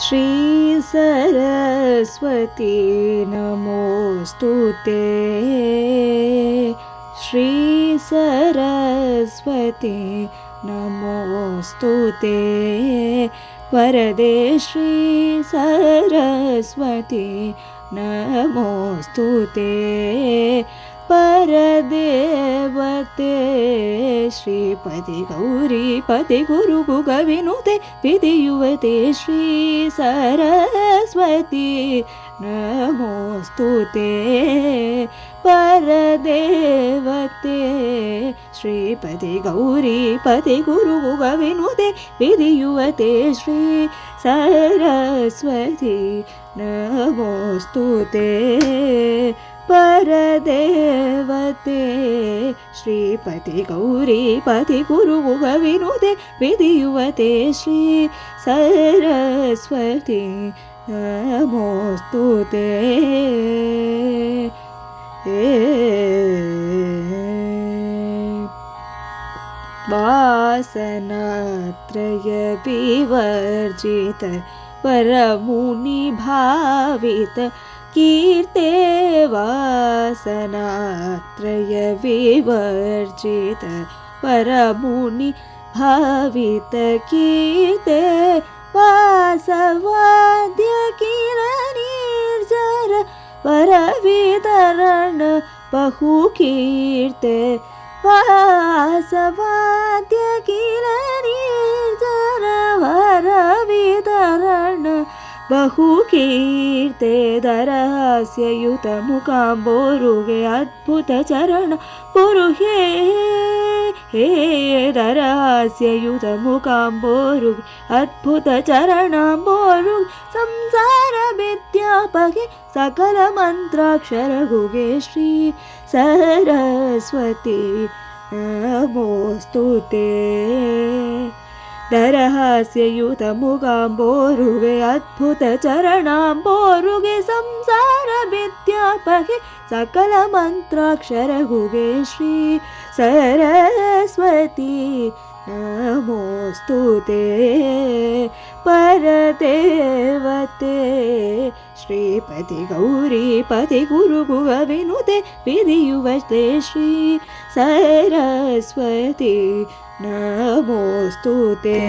श्री सरस्वती नमोस्तुते। श्री सरस्वती नमोस्तुते। वरदे श्री सरस्वती नमोस्तुते। परदेवते श्रीपति गौरीपति गुरुगुगविनुते विधियुवते श्री सरस्वती नमोस्तुते। परदेवते श्रीपति गौरीपति गुरुगुगविनुते विधियुवते श्री सरस्वती नमोस्तुते। परदेवते श्रीपति गौरीपति गुरुगुगविनुते विधियुवते श्री सरस्वती नमोस्तुते। वासनात्रय विवर्जित वरमुनिभावित कीर्ते। वासनात्रय विवर्जित वरमुनिभावित कीर्ते। वासवाद्य किल निर्जर वरवितरण बहुकीर्ते। वासवाद्य किल निर्जर वरवितरण बहुकीर्ते। दरहास्ययुत मुखाम्बोरुगे अद्भुत चरण पुरुहे। हे दरहास्ययुत मुखाम्बोरुगे अद्भुत चरणम्बोरुगे। संसार विद्यापगे सकल मंत्राक्षर गुगे श्री सरस्वती नमोस्तुते। दरहास्ययुत मुखाम्बोरुगे अद्भुत चरणाम्बोरुगे। संसार विद्यापगे सकल मंत्राक्षर गुगे श्री सरस्वती नमोस्तुते। परदेवते श्रीपति गौरीपति गुरुगुगविनुते विधियुवते श्री सरस्वती नमोस्तुते।